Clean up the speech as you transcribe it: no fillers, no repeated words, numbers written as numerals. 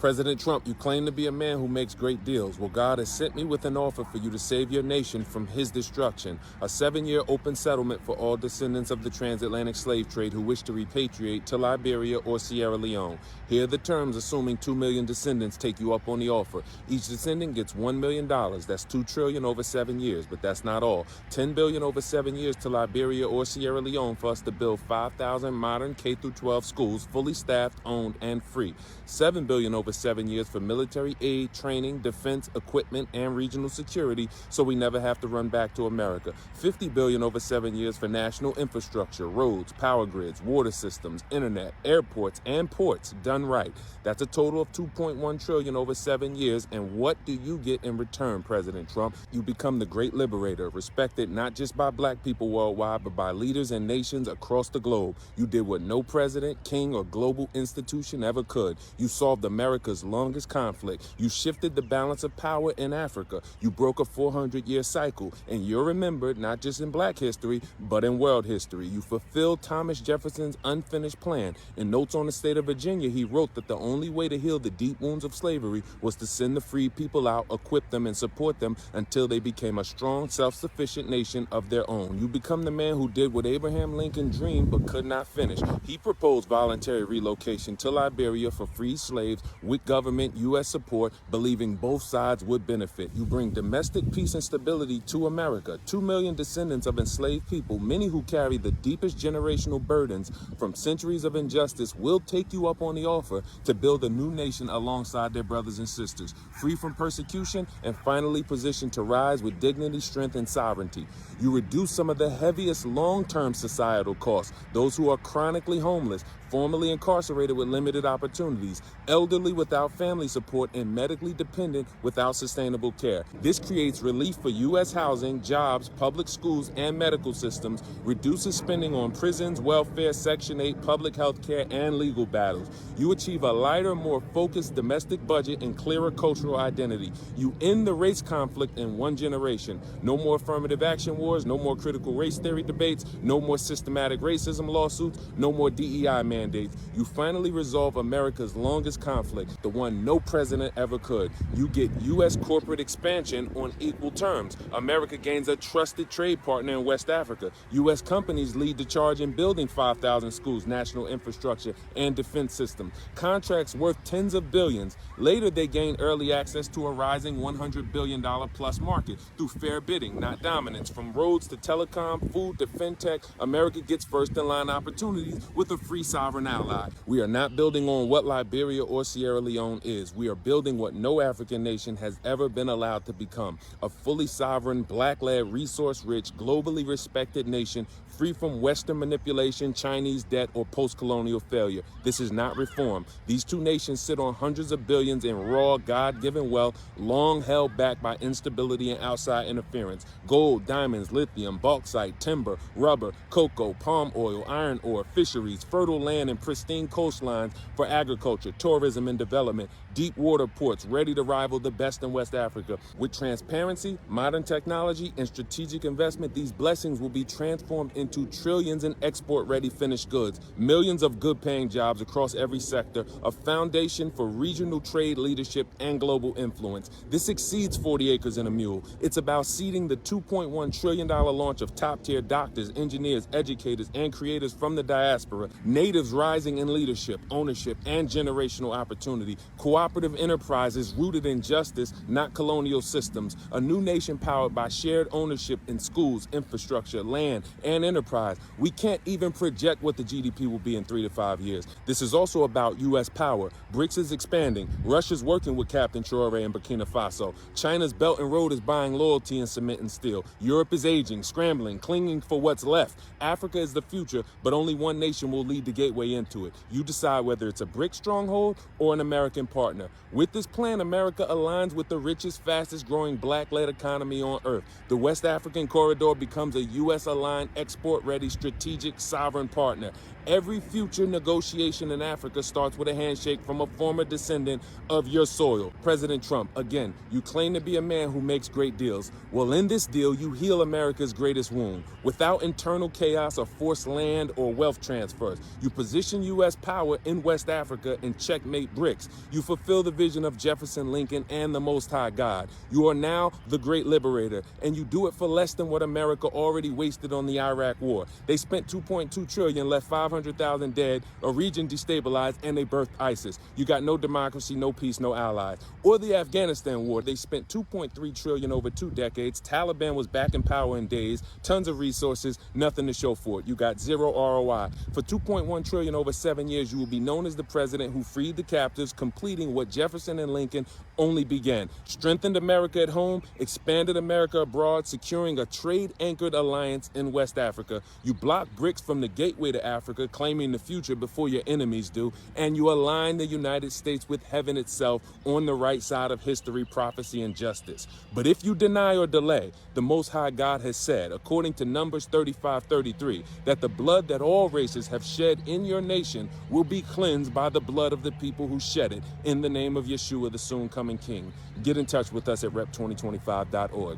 President Trump, you claim to be a man who makes great deals. Well, God has sent me with an offer for you to save your nation from his destruction. A 7-year open settlement for all descendants of the transatlantic slave trade who wish to repatriate to Liberia or Sierra Leone. Here are the terms, assuming 2 million descendants take you up on the offer. Each descendant gets $1 million. That's $2 trillion over 7 years, but that's not all. $10 billion over 7 years to Liberia or Sierra Leone for us to build 5,000 modern K-12 schools, fully staffed, owned, and free. $7 billion over 7 years for military aid, training, defense, equipment, and regional security, so we never have to run back to America. $50 billion over 7 years for national infrastructure, roads, power grids, water systems, internet, airports, and ports, done right. That's a total of $2.1 trillion over 7 years, and what do you get in return, President Trump? You become the great liberator, respected not just by black people worldwide, but by leaders and nations across the globe. You did what no president, king, or global institution ever could. You solved America's longest conflict. You shifted the balance of power in Africa. You broke a 400-year cycle, and you're remembered not just in black history, but in world history. You fulfilled Thomas Jefferson's unfinished plan. In Notes on the State of Virginia, he wrote that the only way to heal the deep wounds of slavery was to send the freed people out, equip them, and support them until they became a strong, self-sufficient nation of their own. You become the man who did what Abraham Lincoln dreamed but could not finish. He proposed voluntary relocation to Liberia for free slaves with government U.S. support, believing both sides would benefit. You bring domestic peace and stability to America. 2 million descendants of enslaved people, many who carry the deepest generational burdens from centuries of injustice, will take you up on the offer to build a new nation alongside their brothers and sisters, free from persecution and finally positioned to rise with dignity, strength, and sovereignty. You reduce some of the heaviest long-term societal costs, those who are chronically homeless, formerly incarcerated with limited opportunities, elderly without family support, and medically dependent without sustainable care. This creates relief for U.S. housing, jobs, public schools, and medical systems, reduces spending on prisons, welfare, Section 8, public health care, and legal battles. You achieve a lighter, more focused domestic budget and clearer cultural identity. You end the race conflict in one generation. No more affirmative action wars, no more critical race theory debates, no more systematic racism lawsuits, no more DEI mandates. You finally resolve America's longest conflict, the one no president ever could. You get U.S. corporate expansion on equal terms. America gains a trusted trade partner in West Africa. U.S. companies lead the charge in building 5,000 schools, national infrastructure, and defense systems. Contracts worth tens of billions. Later, they gain early access to a rising $100 billion plus market through fair bidding, not dominance. From roads to telecom, food to fintech, America gets first-in-line opportunities with a free sovereign ally. We are not building on what Liberia or Sierra Leone is. We are building what no African nation has ever been allowed to become: a fully sovereign, black-led, resource-rich, globally respected nation, free from Western manipulation, Chinese debt, or post-colonial failure. This is not reform. These two nations sit on hundreds of billions in raw, God-given wealth, long held back by instability and outside interference. Gold, diamonds, lithium, bauxite, timber, rubber, cocoa, palm oil, iron ore, fisheries, fertile land, and pristine coastlines for agriculture, tourism, and development. Deep water ports ready to rival the best in West Africa. With transparency, modern technology, and strategic investment, these blessings will be transformed into trillions in export-ready finished goods, millions of good-paying jobs across every sector, a foundation for regional trade leadership and global influence. This exceeds 40 acres and a mule. It's about seeding the $2.1 trillion launch of top-tier doctors, engineers, educators, and creators from the diaspora, natives rising in leadership, ownership, and generational opportunity, cooperative enterprises rooted in justice, not colonial systems, a new nation powered by shared ownership in schools, infrastructure, land, and enterprise. We can't even project what the GDP will be in 3 to 5 years. This is also about U.S. power. BRICS is expanding. Russia's working with Captain Traore in Burkina Faso. China's Belt and Road is buying loyalty in cement and steel. Europe is aging, scrambling, clinging for what's left. Africa is the future, but only one nation will lead the gateway into it. You decide whether it's a BRIC stronghold or an American partner. With this plan, America aligns with the richest, fastest growing black-led economy on earth. The West African corridor becomes a U.S.-aligned export export-ready, strategic, sovereign partner. Every future negotiation in Africa starts with a handshake from a former descendant of your soil. President Trump, again, you claim to be a man who makes great deals. Well, in this deal, you heal America's greatest wound. Without internal chaos or forced land or wealth transfers, you position U.S. power in West Africa and checkmate BRICS. You fulfill the vision of Jefferson, Lincoln, and the Most High God. You are now the great liberator, and you do it for less than what America already wasted on the Iraq War. They spent $2.2 trillion, left 500,000 dead, a region destabilized, and they birthed ISIS. You got no democracy, no peace, no allies. Or the Afghanistan war. They spent $2.3 trillion over 2 decades. Taliban was back in power in days. Tons of resources, nothing to show for it. You got zero ROI. For $2.1 trillion over 7 years, you will be known as the president who freed the captives, completing what Jefferson and Lincoln only began. Strengthened America at home, expanded America abroad, securing a trade-anchored alliance in West Africa. You block BRICS from the gateway to Africa, claiming the future before your enemies do, and you align the United States with heaven itself on the right side of history, prophecy, and justice. But if you deny or delay, the Most High God has said, according to Numbers 35:33, that the blood that all races have shed in your nation will be cleansed by the blood of the people who shed it, in the name of Yeshua, the soon-coming King. Get in touch with us at rep2025.org.